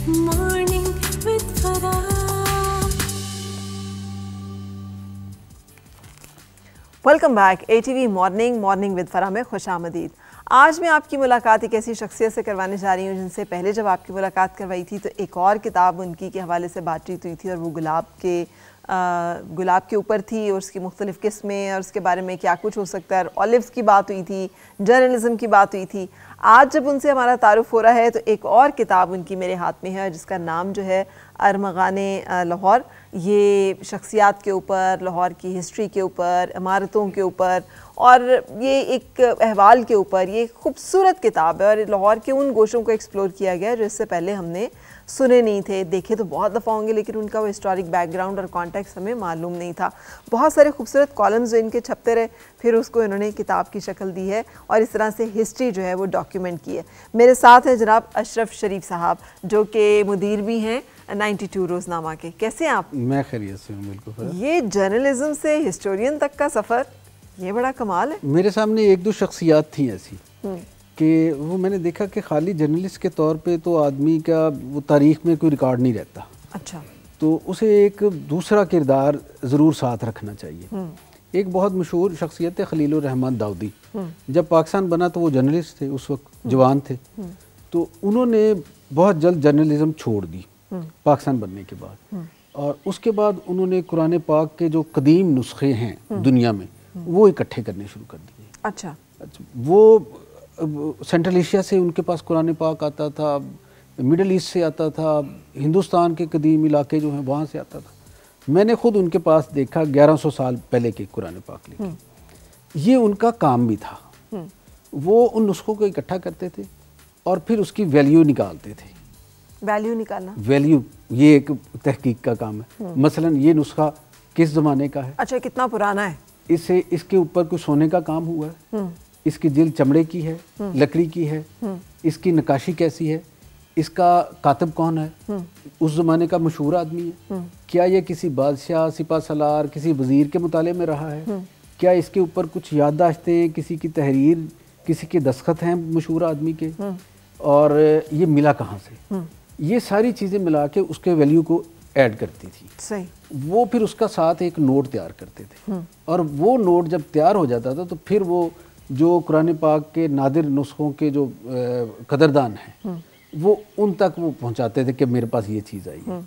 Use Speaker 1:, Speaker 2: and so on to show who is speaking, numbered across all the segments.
Speaker 1: Morning with Farah.
Speaker 2: Welcome back ATV morning with Farah में खुश आमदीद। आज मैं आपकी मुलाकात एक ऐसी शख्सियत से करवाने जा रही हूँ जिनसे पहले जब आपकी मुलाकात करवाई थी तो एक और किताब उनकी के हवाले से बातचीत हुई थी और वो गुलाब के ऊपर थी और उसकी मुख्तलिफ़ किस्में और उसके बारे में क्या कुछ हो सकता है। ऑलिव्स की बात हुई थी, जर्नलिज़म की बात हुई थी। आज जब उनसे हमारा तारुफ हो रहा है तो एक और किताब उनकी मेरे हाथ में है जिसका नाम जो है अरमगाने लाहौर। ये शख्सियात के ऊपर, लाहौर की हिस्ट्री के ऊपर, इमारतों के ऊपर और ये एक अहवाल के ऊपर ये खूबसूरत किताब है और लाहौर के उन गोशों को एक्सप्लोर किया गया है जो इससे पहले हमने सुने नहीं थे। देखे तो बहुत दफ़ा होंगे लेकिन उनका वो हिस्टोरिक बैकग्राउंड और कॉन्टेक्स्ट हमें मालूम नहीं था। बहुत सारे खूबसूरत कॉलम्स जो इनके छपते रहे, फिर उसको इन्होंने किताब की शक्ल दी है और इस तरह से हिस्ट्री जो है वो डॉक्यूमेंट की है। मेरे साथ हैं जनाब अशरफ शरीफ साहब जो कि मुदीर भी हैं 92 रोज़नामा के। कैसे हैं आप?
Speaker 3: मैं खैरियत से हूँ बिल्कुल।
Speaker 2: ये जर्नलिज्म से हिस्टोरियन तक का सफ़र, ये बड़ा कमाल है।
Speaker 3: मेरे सामने एक दो शख्सियात थी ऐसी कि वो मैंने देखा कि खाली जर्नलिस्ट के तौर पे तो आदमी का वो तारीख़ में कोई रिकॉर्ड नहीं रहता।
Speaker 2: अच्छा।
Speaker 3: तो उसे एक दूसरा किरदार ज़रूर साथ रखना चाहिए। एक बहुत मशहूर शख्सियत है खलीलुर रहमान दाऊदी। जब पाकिस्तान बना तो वो जर्नलिस्ट थे, उस वक्त जवान थे। तो उन्होंने बहुत जल्द जर्नलिज़म छोड़ दी पाकिस्तान बनने के बाद और उसके बाद उन्होंने कुरान पाक के जो कदीम नुस्खे हैं दुनिया में वो इकट्ठे करने शुरू कर दिए।
Speaker 2: अच्छा।
Speaker 3: वो सेंट्रल एशिया से उनके पास कुरान पाक आता था, मिडल ईस्ट से आता था, हिंदुस्तान के कदीम इलाके जो हैं वहाँ से आता था। मैंने ख़ुद उनके पास देखा 1100 साल पहले के कुरान पाक लिखे। ये उनका काम भी था। वो उन नुस्खों को इकट्ठा करते थे और फिर उसकी वैल्यू निकालते थे।
Speaker 2: वैल्यू निकालना, वैल्यू
Speaker 3: ये एक तहकीक का काम है। मसलन ये नुस्खा किस ज़माने का है,
Speaker 2: अच्छा कितना पुराना है,
Speaker 3: इसके ऊपर कुछ सोने का काम हुआ है, इसकी जिल्द चमड़े की है, लकड़ी की है, इसकी नक्काशी कैसी है, इसका कातिब कौन है, उस ज़माने का मशहूर आदमी है, क्या ये किसी बादशाह, सिपा सलार, किसी वज़ीर के मुताले में रहा है, क्या इसके ऊपर कुछ याददाश्तें, किसी की तहरीर, किसी के दस्तखत हैं मशहूर आदमी के, और ये मिला कहाँ से। ये सारी चीज़ें मिला के उसके वैल्यू को ऐड करती थी।
Speaker 2: सही।
Speaker 3: वो फिर उसका साथ एक नोट तैयार करते थे और वो नोट जब तैयार हो जाता था तो फिर वो जो कुरान पाक के नादिर नुस्खों के जो कदरदान हैं वो उन तक वो पहुंचाते थे कि मेरे पास ये चीज़ आई है।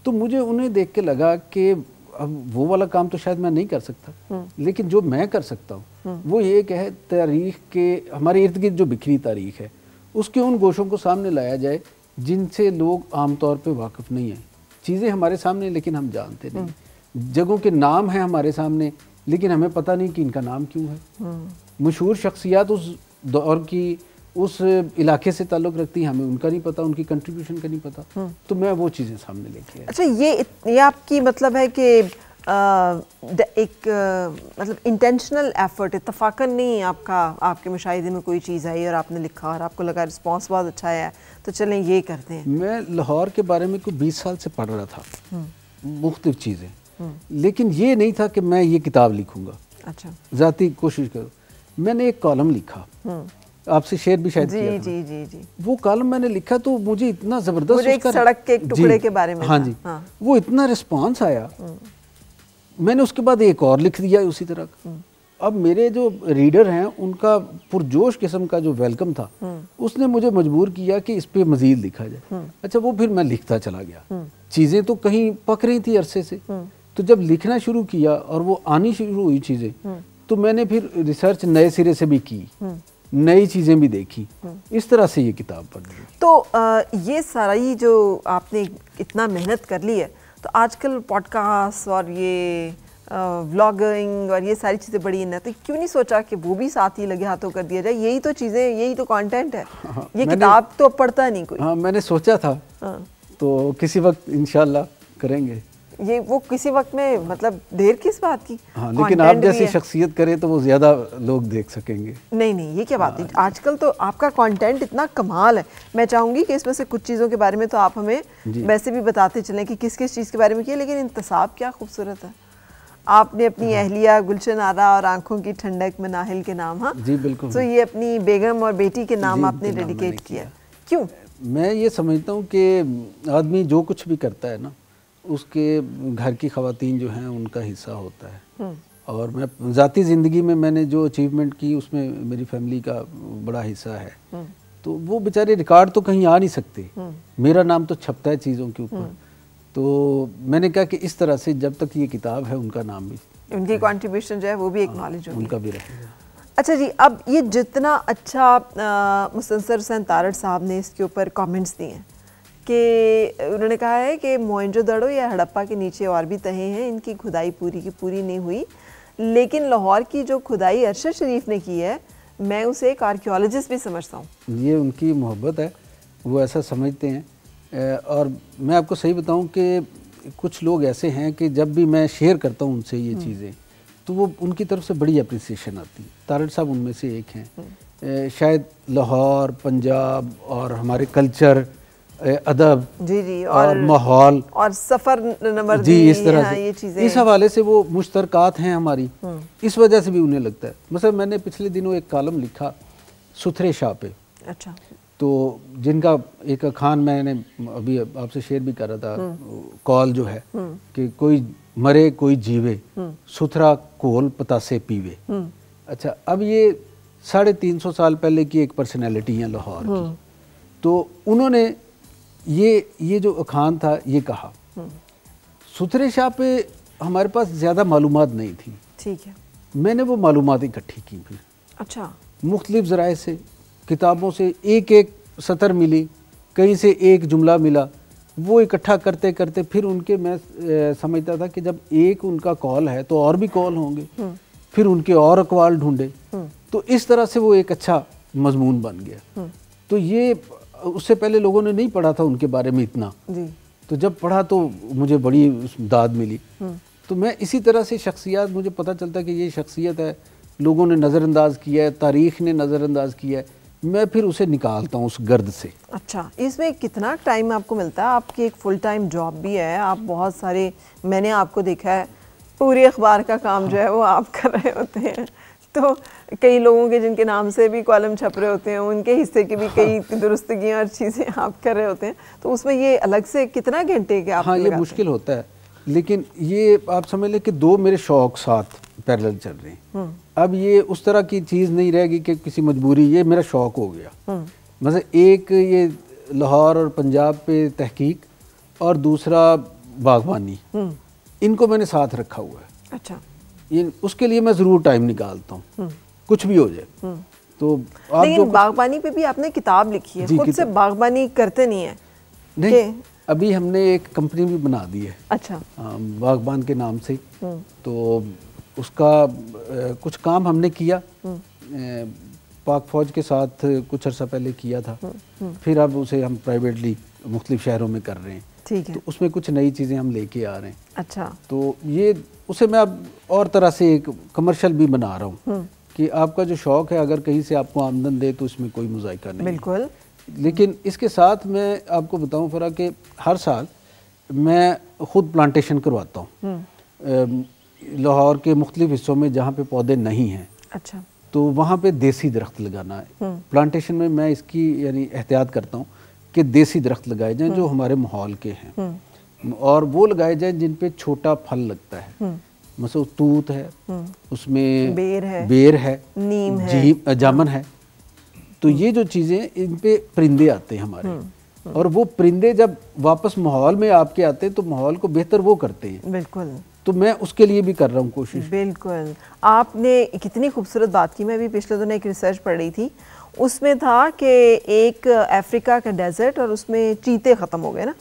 Speaker 3: तो मुझे उन्हें देख के लगा कि अब वो वाला काम तो शायद मैं नहीं कर सकता, लेकिन जो मैं कर सकता हूँ वो ये कि है तारीख़ के हमारे इर्द गिर्द जो बिखरी तारीख़ है उसके उन गोशों को सामने लाया जाए जिनसे लोग आमतौर पे वाकिफ़ नहीं हैं। चीज़ें हमारे सामने लेकिन हम जानते नहीं, जगहों के नाम हैं हमारे सामने लेकिन हमें पता नहीं कि इनका नाम क्यों है। मशहूर शख्सियात उस दौर की उस इलाके से ताल्लुक़ रखती हैं, हमें उनका नहीं पता, उनकी कंट्रीब्यूशन का नहीं पता। तो मैं वो चीज़ें सामने लेके आया।
Speaker 2: अच्छा, ये आपकी मतलब है कि मतलब इंटेंशनल एफर्ट, इत्तफाकन नहीं आपके मुशाहिदे में कोई चीज़ आई और आपने लिखा और आपको लगा रिस्पॉन्स बहुत अच्छा आया तो चलें ये करते हैं।
Speaker 3: मैं लाहौर के बारे में कोई 20 साल से पढ़ रहा था मुख्तलिफ चीज़ें, लेकिन ये नहीं था कि मैं ये किताब लिखूंगा। अच्छा। ज़ाती कोशिश करो। मैंने एक कॉलम लिखा, आपसे शेयर भी शायद किया था।
Speaker 2: जी।
Speaker 3: वो कॉलम मैंने लिखा तो मुझे इतना ज़बरदस्त
Speaker 2: एक सड़क के टुकड़े के बारे में।
Speaker 3: हाँ जी। वो इतना रिस्पॉन्स आया, मैंने उसके बाद एक और लिख दिया उसी तरह का। अब मेरे जो रीडर हैं उनका पुरजोश किस्म का जो वेलकम था उसने मुझे मजबूर किया कि इस पे मजीद लिखा जाए। अच्छा, वो फिर मैं लिखता चला गया। चीज़ें तो कहीं पक रही थी अरसे से, तो जब लिखना शुरू किया और वो आनी शुरू हुई चीज़ें तो मैंने फिर रिसर्च नए सिरे से भी की, नई चीज़ें भी देखी, इस तरह से ये किताब पढ़ ली।
Speaker 2: तो ये सारी जो आपने इतना मेहनत कर ली है तो आजकल पॉडकास्ट और ये व्लॉगिंग और ये सारी चीज़ें बड़ी इन है, तो क्यों नहीं सोचा कि वो भी साथ ही लगे हाथों कर दिया जाए? यही तो चीज़ें, यही तो कंटेंट है। ये किताब तो पढ़ता नहीं कोई।
Speaker 3: हाँ, मैंने सोचा था। तो किसी वक्त इंशाल्लाह करेंगे।
Speaker 2: ये वो किसी वक्त में, मतलब देर किस बात की।
Speaker 3: हाँ, लेकिन आप जैसी शख्सियत करे तो वो ज़्यादा लोग देख सकेंगे।
Speaker 2: नहीं, ये क्या बात है। आजकल तो आपका कंटेंट इतना कमाल है। मैं चाहूँगी कि इसमें से कुछ चीज़ों के बारे में तो आप हमें वैसे भी बताते चलें कि किस किस चीज़ के बारे में किया, लेकिन इंतसाब क्या खूबसूरत है। आपने अपनी अहलिया गुलशन आरा और आंखों की ठंडक मनाहिल के नाम, हाँ
Speaker 3: जी बिल्कुल,
Speaker 2: तो ये अपनी बेगम और बेटी के नाम आपने डेडिकेट किया। क्यों?
Speaker 3: मैं ये समझता हूँ कि आदमी जो कुछ भी करता है ना, उसके घर की ख़वातीन जो हैं उनका हिस्सा होता है। और मैं ज़ाती ज़िंदगी में मैंने जो अचीवमेंट की उसमें मेरी फैमिली का बड़ा हिस्सा है। तो वो बेचारे रिकॉर्ड तो कहीं आ नहीं सकते, मेरा नाम तो छपता है चीज़ों के ऊपर। तो मैंने कहा कि इस तरह से जब तक ये किताब है उनका नाम भी,
Speaker 2: उनकी कंट्रीब्यूशन जो है वो भी एक नॉलेज होगी,
Speaker 3: उनका भी रहेगा।
Speaker 2: अच्छा जी, अब ये जितना अच्छा मुस्तनसर हुसैन तारड़ साहब ने इसके ऊपर कमेंट्स दिए हैं कि उन्होंने कहा है कि मोहनजोदड़ो या हड़प्पा के नीचे और भी तहे हैं, इनकी खुदाई पूरी की पूरी नहीं हुई, लेकिन लाहौर की जो खुदाई अरशद शरीफ ने की है मैं उसे एक आर्कियोलॉजिस्ट भी समझता हूँ।
Speaker 3: ये उनकी मोहब्बत है, वो ऐसा समझते हैं। और मैं आपको सही बताऊं कि कुछ लोग ऐसे हैं कि जब भी मैं शेयर करता हूं उनसे ये चीज़ें, तो वो उनकी तरफ से बड़ी अप्रिसिएशन आती है। तारड़ साहब उनमें से एक हैं। शायद लाहौर, पंजाब और हमारे कल्चर, अदब
Speaker 2: जी जी
Speaker 3: और माहौल
Speaker 2: और सफ़र नंबर
Speaker 3: जी, इस तरह से
Speaker 2: ये चीज़ें,
Speaker 3: इस हवाले से वो मुश्तरकात हैं हमारी, इस वजह से भी उन्हें लगता है। मतलब मैंने पिछले दिनों एक कॉलम लिखा सुथरे शाह पे,
Speaker 2: अच्छा,
Speaker 3: तो जिनका एक खान मैंने अभी आपसे शेयर भी कर रहा था, कॉल जो है कि कोई मरे कोई जीवे, सुथरा कोल पतासे पीवे। अच्छा, अब ये 350 साल पहले की एक पर्सनैलिटी है लाहौर की, तो उन्होंने ये जो खान था ये कहा। सुथरे शाह पे हमारे पास ज़्यादा मालूमात नहीं थी,
Speaker 2: ठीक है,
Speaker 3: मैंने वो मालूमात इकट्ठी की फिर,
Speaker 2: अच्छा,
Speaker 3: मुख्तलिफ ज़राए से, किताबों से एक एक सतर मिली, कहीं से एक जुमला मिला, वो इकट्ठा करते करते फिर उनके मैं समझता था कि जब एक उनका कॉल है तो और भी कॉल होंगे, फिर उनके और अकवाल ढूंढे, तो इस तरह से वो एक अच्छा मजमून बन गया। तो ये उससे पहले लोगों ने नहीं पढ़ा था उनके बारे में इतना
Speaker 2: जी,
Speaker 3: तो जब पढ़ा तो मुझे बड़ी दाद मिली। तो मैं इसी तरह से शख्सियत, मुझे पता चलता कि ये शख्सियत है, लोगों ने नज़रअंदाज किया है, तारीख़ ने नज़रअंदाज किया है, मैं फिर उसे निकालता हूँ उस गर्द से।
Speaker 2: अच्छा, इसमें कितना टाइम आपको मिलता है? आपकी एक फुल टाइम जॉब भी है, आप बहुत सारे, मैंने आपको देखा है पूरी अखबार का काम जो है वो आप कर रहे होते हैं, तो कई लोगों के जिनके नाम से भी कॉलम छप रहे होते हैं उनके हिस्से की भी कई दुरुस्तगियाँ और चीज़ें आप कर रहे होते हैं, तो उसमें ये अलग से कितना घंटे के आप?
Speaker 3: हाँ, ये मुश्किल होता है, लेकिन ये आप समझ लें कि दो मेरे शौक साथ पैरेलल चल रहे हैं। अब ये उस तरह की चीज़ नहीं रहेगी कि किसी मजबूरी, ये मेरा शौक हो गया। मतलब एक ये लाहौर और पंजाब पे तहकीक और दूसरा बागवानी, इनको मैंने साथ रखा हुआ है।
Speaker 2: अच्छा,
Speaker 3: ये उसके लिए मैं ज़रूर टाइम निकालता हूँ, कुछ भी हो जाए। तो आप
Speaker 2: लेकिन बागबानी पे भी आपने किताब लिखी है, खुद से बागबानी करते नहीं है?
Speaker 3: नहीं, अभी हमने एक कंपनी भी बना दी है,
Speaker 2: अच्छा,
Speaker 3: बागबान के नाम से। तो उसका कुछ काम हमने किया, पाक फौज के साथ कुछ अर्सा पहले किया था, फिर अब उसे हम प्राइवेटली मुख्तलिफ शहरों में कर रहे हैं।
Speaker 2: ठीक है,
Speaker 3: तो उसमें कुछ नई चीज़ें हम लेके आ रहे हैं।
Speaker 2: अच्छा,
Speaker 3: तो ये उसे मैं अब और तरह से एक कमर्शियल भी बना रहा हूँ कि आपका जो शौक़ है अगर कहीं से आपको आमदन दे तो इसमें कोई मुज़ायका नहीं।
Speaker 2: बिल्कुल।
Speaker 3: लेकिन इसके साथ मैं आपको बताऊँ फ़रा कि हर साल मैं ख़ुद प्लांटेशन करवाता हूँ लाहौर के मुख्तलिफ हिस्सों में जहाँ पे पौधे नहीं हैं।
Speaker 2: अच्छा,
Speaker 3: तो वहाँ पे देसी दरख्त लगाना है। प्लांटेशन में मैं इसकी यानी एहतियात करता हूँ कि देसी दरख्त लगाए जाएं जो हमारे माहौल के हैं, और वो लगाए जाएं जिन पे छोटा फल लगता है। मतलब तूत है, उसमें बेर है,
Speaker 2: नीम है,
Speaker 3: जामन है। तो ये जो चीज़ें, इन पे परिंदे आते हैं हमारे, और वो परिंदे जब वापस माहौल में आपके आते हैं तो माहौल को बेहतर वो करते हैं।
Speaker 2: बिल्कुल।
Speaker 3: तो मैं उसके लिए भी कर रहा हूँ कोशिश।
Speaker 2: बिल्कुल, आपने कितनी खूबसूरत बात की। मैं भी पिछले दिनों एक रिसर्च पढ़ रही थी, उसमें था कि एक अफ्रीका का डेजर्ट और उसमें चीते ख़त्म हो गए ना,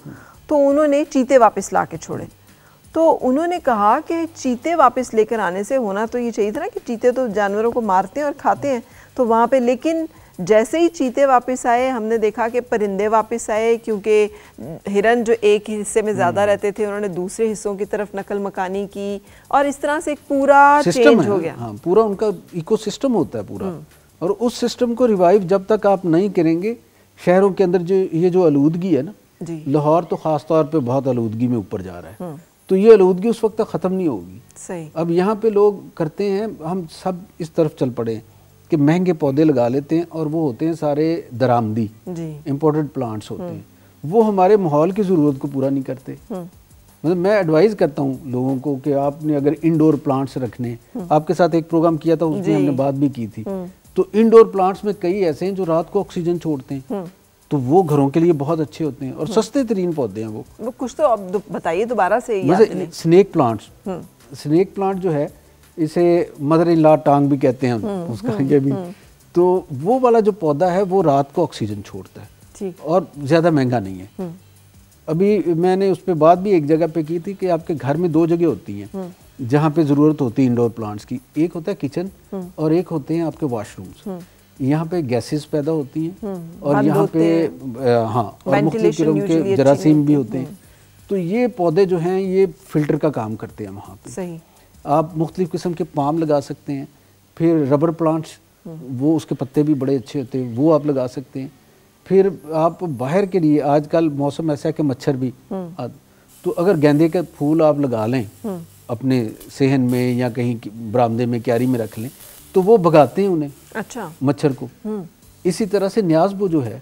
Speaker 2: तो उन्होंने चीते वापस ला के छोड़े। तो उन्होंने कहा कि चीते वापस लेकर आने से होना तो ये चाहिए था ना कि चीते तो जानवरों को मारते हैं और खाते हैं, तो वहाँ पे, लेकिन जैसे ही चीते वापस आए हमने देखा कि परिंदे वापस आए, क्योंकि हिरन जो एक हिस्से में ज़्यादा रहते थे उन्होंने दूसरे हिस्सों की तरफ नकल मकानी की, और इस तरह से एक पूरा चेंज हो गया।
Speaker 3: हाँ, पूरा उनका इकोसिस्टम होता है पूरा, और उस सिस्टम को रिवाइव जब तक आप नहीं करेंगे, शहरों के अंदर जो आलूदगी है ना, लाहौर तो ख़ास तौर पे बहुत आलूदगी में ऊपर जा रहा है, तो ये आलूदगी उस वक्त तक ख़त्म नहीं होगी।
Speaker 2: सही।
Speaker 3: अब यहाँ पे लोग करते हैं, हम सब इस तरफ चल पड़े कि महंगे पौधे लगा लेते हैं और वो होते हैं सारे दरामदी,
Speaker 2: जी।
Speaker 3: इम्पोर्टेड प्लांट्स होते हैं, वो हमारे माहौल की ज़रूरत को पूरा नहीं करते। मतलब मैं एडवाइस करता हूँ लोगों को कि आपने अगर इंडोर प्लांट्स रखने, आपके साथ एक प्रोग्राम किया था उसमें हमने बात भी की थी, तो इंडोर प्लांट्स में कई ऐसे हैं जो रात को ऑक्सीजन छोड़ते हैं, तो वो घरों के लिए बहुत अच्छे होते हैं और सस्ते तरीन पौधे हैं वो
Speaker 2: कुछ तो अब बताइए दोबारा से।
Speaker 3: स्नेक प्लांट्स, स्नेक प्लांट जो है इसे मदर इन लॉ टांग भी कहते हैं उसका ये भी, तो वो वाला जो पौधा है वो रात को ऑक्सीजन छोड़ता है और ज़्यादा महंगा नहीं है। अभी मैंने उस पर बात भी एक जगह पे की थी कि आपके घर में 2 जगह होती हैं जहाँ पे ज़रूरत होती है इंडोर प्लांट्स की, एक होता है किचन और एक होते हैं आपके वॉशरूम्स। यहाँ पे गैसेस पैदा होती हैं और यहाँ पे और मुख्तलिफ किस्म के जरासीम भी होते हैं, तो ये पौधे जो हैं ये फिल्टर का काम करते हैं वहाँ पे।
Speaker 2: सही।
Speaker 3: आप मुख्तलिफ किस्म के पाम लगा सकते हैं, फिर रबर प्लांट्स, वो उसके पत्ते भी बड़े अच्छे होते हैं, वो आप लगा सकते हैं। फिर आप बाहर के लिए आजकल मौसम ऐसा है कि मच्छर भी तो अगर गेंदे के फूल आप लगा लें अपने सेहन में या कहीं बरामदे में क्यारी में रख लें तो वो भगाते हैं उन्हें, अच्छा, मच्छर को। इसी तरह से न्याज़बो जो है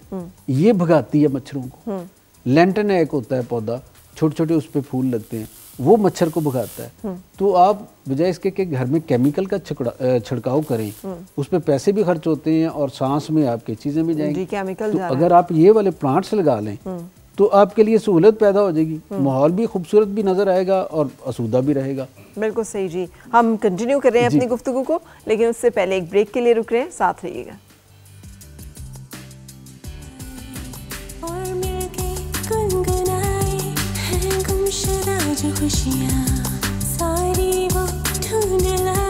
Speaker 3: ये भगाती है मच्छरों को। लैंटन एक होता है पौधा, छोटे छोटे उस पर फूल लगते हैं, वो मच्छर को भगाता है। तो आप बजाय इसके कि घर में केमिकल का छिड़काव करें, उस पर पैसे भी खर्च होते हैं और सांस में आपकी चीज़ें भी जाएंगी, तो अगर आप ये वाले प्लांट्स लगा लें तो आपके लिए सहूलत पैदा हो जाएगी, माहौल भी खूबसूरत भी नज़र आएगा और आसूदा भी रहेगा।
Speaker 2: बिल्कुल सही जी। हम कंटिन्यू कर रहे हैं अपनी गुफ्तगू को, लेकिन उससे पहले एक ब्रेक के लिए रुक रहे हैं, साथ रहिएगा।
Speaker 1: खुशियाँ सारी वो ढूंढ ला